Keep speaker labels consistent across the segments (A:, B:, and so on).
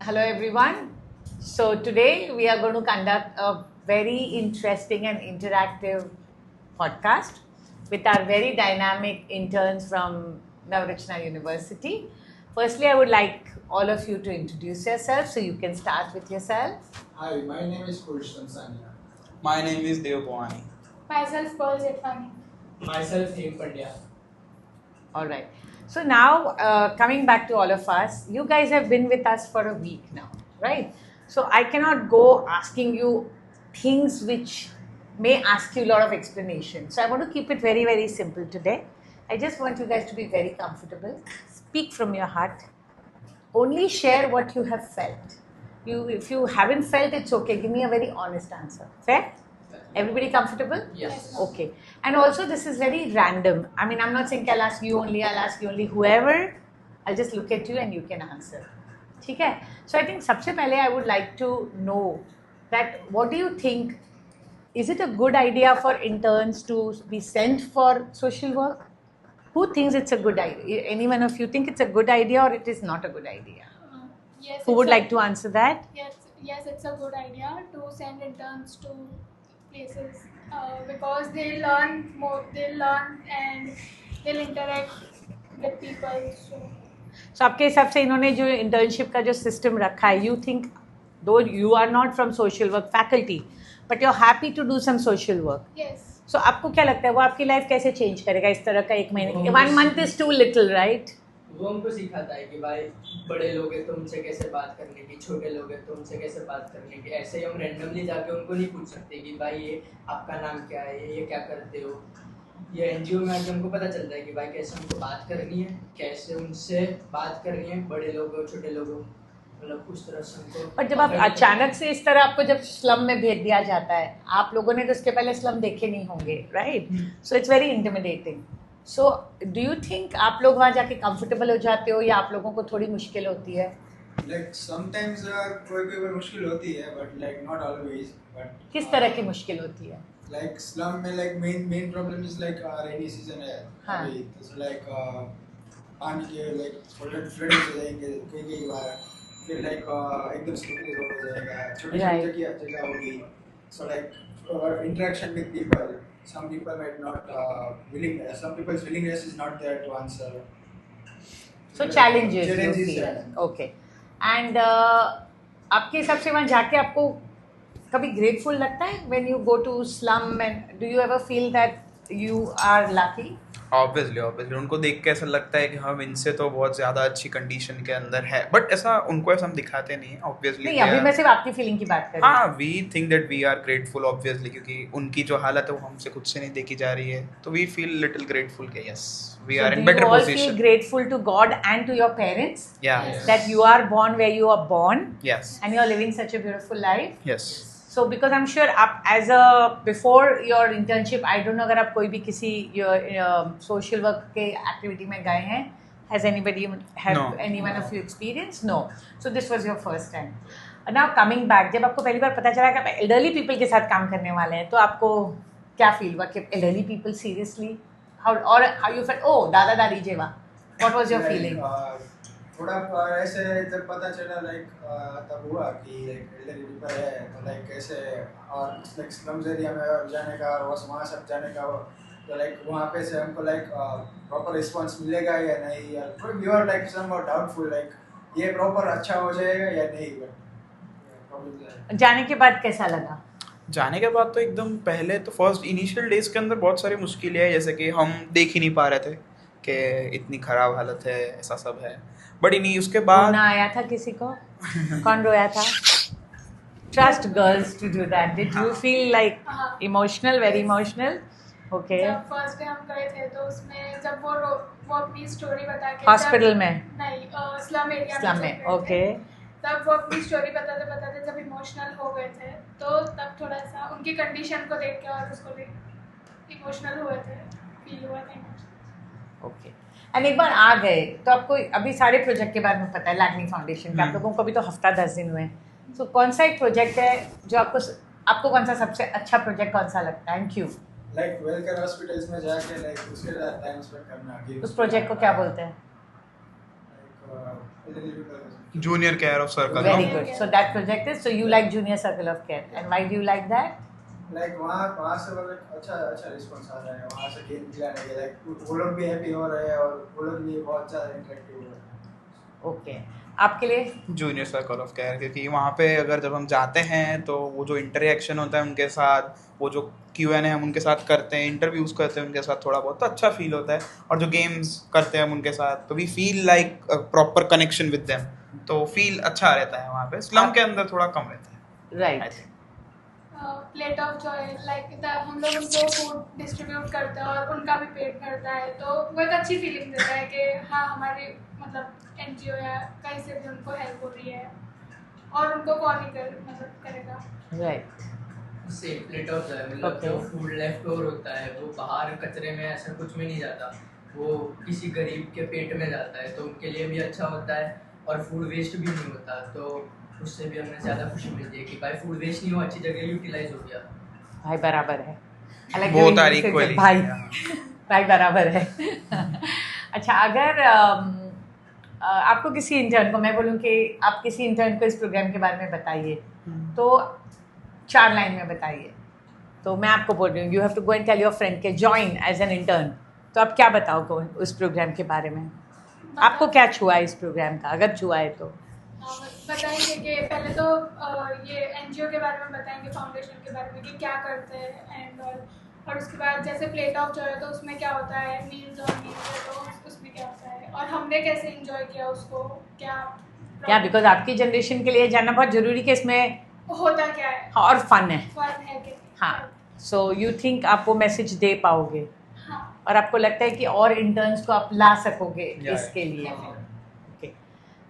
A: Hello, everyone. So, today we are going to conduct a very interesting and interactive podcast with our very dynamic interns from Navratna University. Firstly, I would like all of you to introduce yourselves, so you can start with yourself.
B: Hi, my name is Kulsham Sania.
C: My name is Dev Bhavani.
D: Myself, Pearl Jetwani.
E: Myself, Hem Pandya.
A: All right. So now, coming back to all of us, you guys have been with us for a week now, right? So I cannot go asking you things which may ask you a lot of explanation. So I want to keep it very, very simple today. I just want you guys to be very comfortable. Speak from your heart. Only share what you have felt. If you haven't felt, it's okay. Give me a very honest answer. Fair? Everybody comfortable?
E: Yes.
A: Okay. And also, this is very random. I mean, I'm not saying I'll ask you only, I'll ask you only. Whoever, I'll just look at you and you can answer. ठीक है? So I think सबसे पहले I would like to know that what do you think? Is it a good idea for interns to be sent for social work? Who thinks it's a good idea? Any one of you think it's a good idea or it is not a good idea?
D: Yes.
A: Who would like to answer that?
D: Yes, it's a good idea to send interns to places because they learn more. They learn and they'll interact with people.
A: So आपके हिसाब से इन्होंने जो internship का जो system रखा है, you think though you are not from social work faculty but you are happy to do some social work.
D: Yes.
A: So आपको क्या लगता है वो आपकी लाइफ कैसे चेंज करेगा इस तरह का एक महीने? 1 month is too little, right?
E: वो हमको सिखाता है कि भाई बड़े लोग हैं तो उनसे कैसे बात करने की, छोटे लोग हैं तो उनसे कैसे बात करने की. ऐसे ही हम रैंडमली जाके उनको नहीं पूछ सकते कि भाई ये आपका नाम क्या है, ये क्या करते हो. ये एनजीओ में आके हमको पता चलता है कि भाई कैसे हमको बात करनी है, कैसे उनसे बात करनी है, बड़े लोग हो छोटे लोग हो, मतलब उस तरह से हमको.
A: पर जब आप अचानक से इस तरह आपको जब स्लम में भेज दिया जाता है, आप लोगों ने तो उसके पहले स्लम देखे नहीं होंगे, right? So it's very intimidating. So do you think आप लोग वहाँ जाके कंफर्टेबल हो जाते हो या आप लोगों को थोड़ी मुश्किल होती है?
B: Like sometimes कोई मुश्किल होती है, but like not always. But
A: किस तरह की मुश्किल होती है?
B: like slum में like main problem is like rainy season है.
A: हाँ.
B: अभी तो like पानी के like flooding हो जाएंगे कई बार. फिर like एकदम slippery road हो जाएगा. छोटी
A: Right.
B: जगह होगी. So like interaction with people. Some people might not willing. Some people's willingness is not there to answer.
A: So challenges you
B: Challenges
A: feel.
B: है.
A: Okay. And आपके हिसाब से वहाँ जाके आपको कभी ग्रेटफुल लगता है when you go to slum and do you ever feel that you are lucky?
C: Obviously उनको देख के ऐसा लगता है कि हम इनसे तो बहुत ज़्यादा अच्छी कंडीशन के अंदर है, बट ऐसा उनको ऐसा हम दिखाते नहीं है. ऑब्वियसली
A: नहीं, अभी मैं सिर्फ आपकी फीलिंग की बात कर रही हूँ.
C: हाँ, we think that we are grateful obviously, क्योंकि उनकी जो हालत है वो हमसे खुद से नहीं देखी जा रही है, तो वी फील लिटिल ग्रेटफुल के yes we are in better
A: So do you all feel
C: position.
A: grateful to God and to your parents
C: Yeah.
E: Yes.
A: that you are born where you are born
C: Yes.
A: and you are living such a beautiful life?
C: Yes.
A: So because I'm sure आप as a before your internship, I don't know अगर आप कोई भी किसी social work के activity में गए हैं, has anybody have
C: No.
A: any one of you experienced? No. So this was your first time. Now coming back, जब आपको पहली बार पता चला कि आप elderly people के साथ काम करने वाले हैं, तो आपको क्या फील हुआ कि elderly people seriously how you felt? Oh, दादा दादी जेवा. What was your feeling?
B: थोड़ा ऐसे जब पता चला तब हुआ कि elderly people है तो कैसे और स्लम्स एरिया में जाने का और वहाँ सब जाने का तो वहाँ पे से हमको प्रॉपर रिस्पांस मिलेगा या नहीं, या वी आर समहाउ डाउटफुल ये प्रॉपर अच्छा हो जाएगा या नहीं. बट
A: जाने के बाद कैसा लगा?
C: जाने के बाद तो एकदम पहले तो फर्स्ट इनिशियल डेज के अंदर बहुत सारी मुश्किलें हैं, जैसे कि हम देख ही नहीं पा रहे थे कि इतनी ख़राब हालत है, ऐसा सब है. बट इन्हीं उसके बाद
A: रोना आया था किसी को? कौन रोया था? Trust girls to do that. Did you feel like emotional, very emotional? Okay.
D: जब फर्स्ट डे हम गए थे तो उसमें जब वो अपनी स्टोरी बता के
A: हॉस्पिटल में?
D: नहीं, स्लम एरिया
A: स्लम में. Okay.
D: तब वो अपनी स्टोरी बताते बताते जब इमोशनल हो गए थे तो तब थोड़ा सा उनकी कंडीशन को देख के और उसको देख इमोशनल हुए थे, फील हुआ था इमोशनल.
A: Okay. एंड एक बार आ गए तो आपको अभी सारे प्रोजेक्ट के बारे में पता है, लैग्नी फाउंडेशन का. आप लोगों को भी तो हफ्ता 10 दिन हुए. सो कौन सा एक प्रोजेक्ट है जो आपको कौन सा सबसे अच्छा प्रोजेक्ट कौन सा लगता है एंड क्यों?
B: वेलकेयर हॉस्पिटल्स में जाके उसके साथ टाइम स्पेंड करना.
A: उस प्रोजेक्ट को क्या बोलते हैं?
B: elderly people.
C: Junior care of circle,
A: Very
C: no?
A: good. So that project is, so you like Junior Circle of Care. And why do you like that?
B: Like वहाँ से मतलब अच्छा रिस्पॉन्स आ रहा है वहाँ से गेम खिलाने के लाइक वो लोग भी हैप्पी हो रहे हैं और वो लोग भी बहुत ज़्यादा इंटरेक्टिव हो रहे हैं.
A: ओके, आपके लिए?
C: जूनियर सर्कल ऑफ केयर, क्योंकि वहाँ पे अगर जब हम जाते हैं तो वो जो इंटरेक्शन होता है उनके साथ, वो जो Q&A हम उनके साथ करते हैं, इंटरव्यूज़ करते हैं उनके साथ, थोड़ा बहुत तो अच्छा फील होता है. और जो गेम्स करते हैं हम उनके साथ, तो we feel like proper connection with them, तो फील अच्छा रहता है वहाँ पे. स्लम के अंदर थोड़ा कम रहता है.
A: Right.
D: Plate of Joy like हम लोग उनको फूड डिस्ट्रीब्यूट करते हैं और उनका भी पेट भरता है, तो वो एक अच्छी फीलिंग देता है कि हाँ हमारी मतलब NGO या कहीं से भी उनको हेल्प हो रही है और उनको कौन ही मदद करेगा.
A: Right.
E: Same plate of Joy मतलब
A: Okay.
E: जो फूड लेफ्ट ओवर होता है वो बाहर कचरे में ऐसा कुछ में नहीं जाता, वो किसी गरीब के पेट में जाता है, तो उनके लिए भी अच्छा होता है और फूड वेस्ट भी नहीं होता, तो उससे भी हमें ज़्यादा खुशी मिलती है कि भाई फूड वेस्ट नहीं हो, अच्छी जगह यूटिलाइज हो गया.
A: भाई बराबर है. I like
C: Both
A: the way
C: are
A: you said
C: equally.
A: भाई बराबर है. अच्छा, अगर आपको किसी इंटर्न को, मैं बोलूँ कि आप किसी इंटर्न को इस प्रोग्राम के बारे में बताइए, तो 4 लाइन में बताइए. तो मैं आपको बोल रही हूँ, you have to go and tell your friend के ज्वाइन एज एन इंटर्न, तो आप क्या बताओगे उस प्रोग्राम के बारे में? आपको क्या छुआ है इस प्रोग्राम का, अगर छुआ है तो?
D: बताएंगे कि पहले तो ये NGO के बारे में बताएंगे, फाउंडेशन के बारे में कि क्या करते हैं एंड और उसके बाद जैसे प्लेट ऑफ जॉय तो उसमें क्या होता है, मील्स और मील्स है तो उसमें क्या होता है और हमने कैसे एंजॉय किया उसको, क्या
A: बिकॉज आपकी जनरेशन के लिए जानना बहुत जरूरी कि इसमें
D: होता क्या है,
A: और फन है.
D: फन है कि
A: हाँ. सो यू थिंक आप वो मैसेज दे पाओगे
D: हाँ.
A: और आपको लगता है कि और इंटर्न्स को आप ला सकोगे
C: Yeah.
A: इसके लिए? ओके.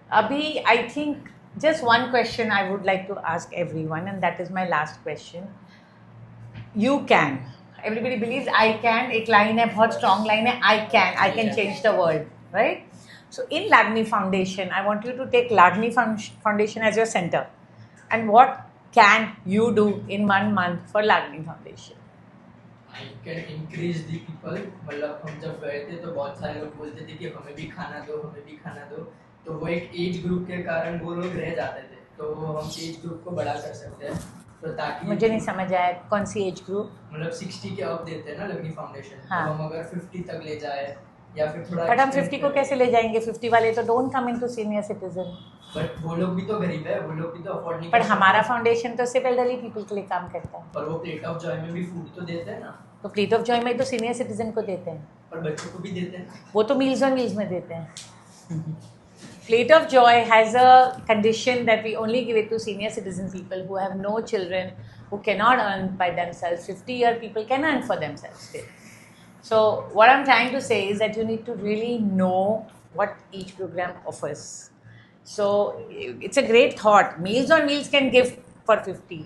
A: अभी I think just one question I would like to ask everyone and that is my last question. You can, everybody believes I can. एक लाइन है, बहुत स्ट्रॉन्ग लाइन है, I can change the world, right? So in Lagni Foundation, I want you to take Lagni Foundation as your center. And what can you do in 1 month for Lagni Foundation?
E: I can increase the people. मतलब हम जब गए थे तो बहुत सारे लोग बोलते थे कि हमें भी खाना दो, हमें भी खाना दो, तो वो एक एज ग्रुप के कारण वो लोग रह जाते थे, तो हम एज ग्रुप को बड़ा कर सकते हैं, तो ताकि
A: मुझे नहीं समझ आया कौन सी एज ग्रुप.
E: मतलब 60 के अप देते हैं ना लग्नी फाउंडेशन,
A: हाँ.
E: तो हम अगर 50 तक ले जाए या फिर थोड़ा
A: बट हम
E: extend
A: 50 को
E: करें।
A: कैसे ले जाएंगे? 50 वाले तो don't come into senior citizen.
E: But वो लोग भी तो गरीब है, वो लोग भी तो अफोर्ड नहीं
A: पर
E: कर सकते।
A: हमारा फाउंडेशन तो सिर्फ एल्डरली पीपल के लिए काम करता है.
E: पर वो प्लेट ऑफ जॉय में भी फूड तो देते हैं ना,
A: तो प्लेट ऑफ जॉय में तो सीनियर सिटीजन को देते हैं,
E: पर बच्चों को भी देते हैं ना।
A: वो तो मील्स ऑन व्हील्स में देते हैं. Plate of Joy has a condition that we only give it to senior citizen people who have no children, who cannot earn by themselves. 50-year people can earn for themselves still. So what I'm trying to say is that you need to really know what each program offers. So it's a great thought. Meals on Wheels can give for 50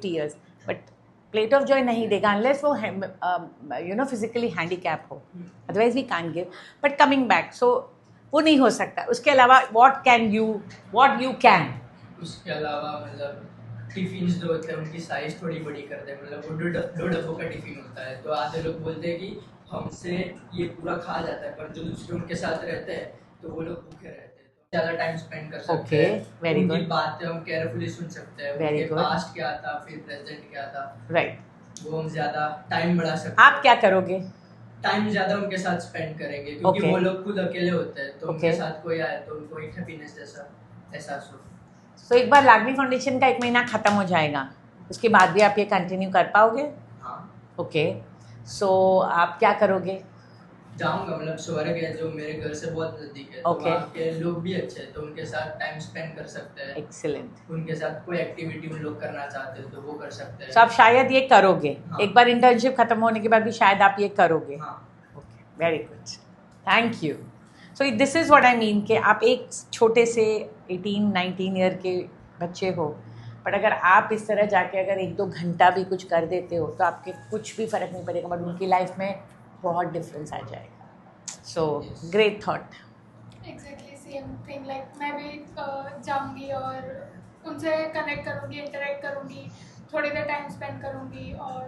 A: years, but Plate of Joy nahi dega unless वो physically handicapped हो. Otherwise we can't give. But coming back, so वो नहीं हो सकता. उसके अलावा what you can?
E: उसके अलावा मतलब टिफिन जो होते हैं उनकी साइज थोड़ी बड़ी कर दे, मतलब वो दो डब्बों का टिफिन होता है, तो आधे लोग बोलते हैं कि हमसे ये पूरा खा जाता है, पर जो दूसरे उनके साथ रहते हैं तो वो लोग भूखे रहते हैं, तो ज़्यादा टाइम स्पेंड कर सकते
A: Okay,
E: हैं,
A: very
E: उनकी
A: good.
E: बातें हम केयरफुली सुन सकते हैं,
A: Very
E: उनके
A: good.
E: पास्ट क्या था फिर प्रेजेंट क्या था,
A: Right.
E: वो हम ज़्यादा टाइम बढ़ा सकते हैं।
A: आप क्या करोगे?
E: टाइम ज़्यादा उनके साथ स्पेंड करेंगे, क्योंकि
A: Okay.
E: वो लोग खुद अकेले होते हैं, तो उनके
A: Okay.
E: साथ कोई आए तो उनको एक हैप्पीनेस जैसा एहसास हो।
A: So एक बार लागनी फाउंडेशन का 1 महीना खत्म हो जाएगा, उसके बाद भी आप ये कंटिन्यू कर पाओगे?
E: हाँ,
A: ओके. सो आप क्या करोगे?
E: जाऊंगा, मतलब स्वर्ग है जो मेरे घर से बहुत नजदीक है,
A: Okay.
E: तो वहाँ के लोग भी अच्छे हैं, तो उनके साथ टाइम स्पेंड कर सकते हैं,
A: एक्सीलेंट.
E: उनके साथ कोई एक्टिविटी उन लोग करना चाहते हैं तो वो कर सकते हैं।
A: सो आप शायद ये करोगे,
E: हाँ.
A: एक बार इंटर्नशिप खत्म होने के बाद भी शायद आप ये करोगे.
E: हाँ,
A: okay, very good, thank you. So this is what I mean कि आप एक छोटे से 18-19 ईयर के बच्चे हो, बट अगर आप इस तरह जाके अगर 1-2 घंटा भी कुछ कर देते हो तो आपके कुछ भी फ़र्क नहीं पड़ेगा, बट उनकी लाइफ में बहुत डिफरेंस आ जाएगा. So great thought.
D: Exactly same thing, like मैं भी जाऊंगी और उनसे कनेक्ट करूंगी, इंटरेक्ट करूंगी, थोड़ी देर टाइम स्पेंड करूंगी और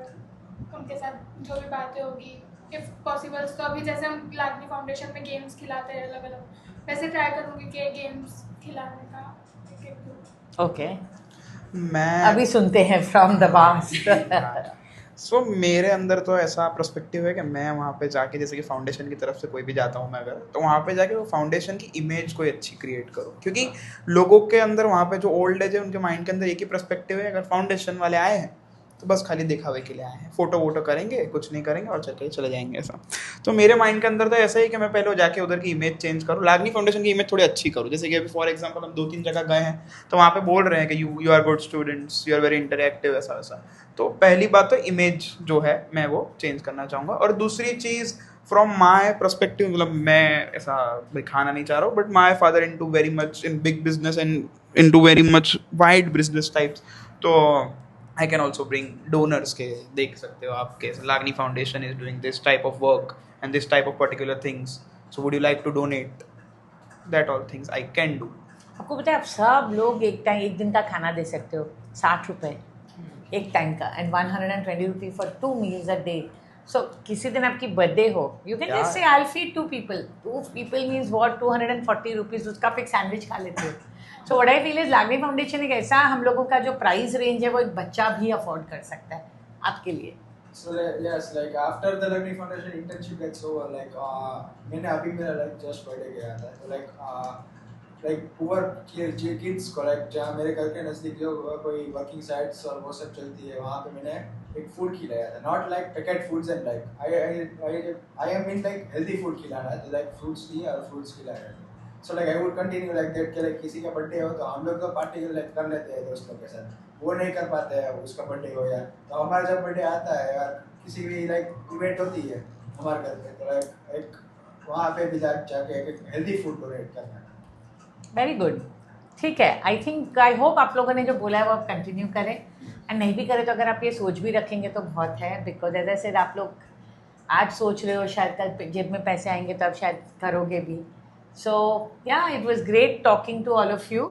D: उनके साथ जो भी बातें होगी इफ़ पॉसिबल, तो अभी जैसे हम लागनी फाउंडेशन में गेम्स खिलाते हैं अलग अलग, वैसे ट्राई करूँगी कि गेम्स खिलाने का।
A: ओके,
C: मैं
A: अभी सुनते हैं फ्रॉम द बास्ट।
C: सो मेरे अंदर तो ऐसा पर्सपेक्टिव है कि मैं वहाँ पे जाके, जैसे कि फाउंडेशन की तरफ से कोई भी जाता हूँ मैं अगर, तो वहाँ पे जाके वो फाउंडेशन की इमेज कोई अच्छी क्रिएट करो, क्योंकि लोगों के अंदर वहाँ पे जो ओल्ड एज है उनके माइंड के अंदर एक ही पर्सपेक्टिव है, अगर फाउंडेशन वाले आए हैं तो बस खाली दिखावे के लिए आए हैं, फोटो वोटो करेंगे, कुछ नहीं करेंगे और चले जाएंगे ऐसा। तो मेरे माइंड के अंदर तो ऐसा ही कि मैं पहले जाके उधर की इमेज चेंज करूँ, लागनी फाउंडेशन की इमेज थोड़ी अच्छी करूँ। जैसे कि अभी फॉर एग्जांपल हम 2-3 जगह गए हैं तो वहाँ पे बोल रहे हैं कि you are good students, you are very interactive, ऐसा वैसा। तो पहली बात तो इमेज जो है मैं वो चेंज करना चाहूँगा। और दूसरी चीज़ फ्रॉम माई परस्पेक्टिव, मतलब मैं ऐसा दिखाना नहीं चाह रहा हूँ, but my father into very much in big business and into very much wide business types. तो I can also bring donors के, देख सकते हो आप के लागनी foundation is doing this type of work and this type of particular things, so would you like to donate? That all things I can do.
A: आपको पता है आप सब लोग एक दिन का खाना दे सकते हो, 60 रुपए एक टाइम का, and 120 rupees for 2 meals a day. So किसी दिन आपकी बर्थडे हो, you can just say I will feed 2 people. 2 people means what, 240 rupees, उसका आप एक सैंडविच खा लेते हो. So what I feel is Lagni foundation एक ऐसा हम लोगों का जो प्राइस रेंज है वो एक बच्चा भी अफोर्ड कर सकता है आपके लिए.
B: So yes, like after the Lagni Foundation internship gets over, like मैंने अभी मेरा like just बर्थडे गया था, तो like पुअर किड्स को, like जहाँ मेरे घर के नज़दीक जो कोई वर्किंग साइट्स और वो सब चलती है वहाँ पे मैंने एक फूड खिलाया था, not like packet foods and like I am mean like healthy food खिलाना है, तो लाइक फ्रूट्स लिए और फ्रूट्स खिलाया. So like I would continue like that कि लाइक किसी का बर्थडे हो तो हम लोग तो पार्टी लाइक कर लेते हैं दोस्तों के साथ, वो नहीं कर पाते हैं उसका बर्थडे हो यार, तो हमारा जब बर्थडे आता है यार किसी भी लाइक इवेंट होती है हमारे घर पे, तो लाइक एक वहाँ पे भी जाके एक हेल्दी फूड डोनेट करना.
A: वेरी गुड, ठीक है. आई थिंक आई होप आप लोगों ने जो बोला है वो आप कंटिन्यू करें, एंड नहीं भी करें तो अगर आप ये सोच भी रखेंगे तो बहुत है, बिकॉज एज आई सेड आप लोग आज सोच रहे हो, शायद कल जेब में पैसे आएंगे तो आप शायद करोगे भी. So yeah, it was great talking to all of you.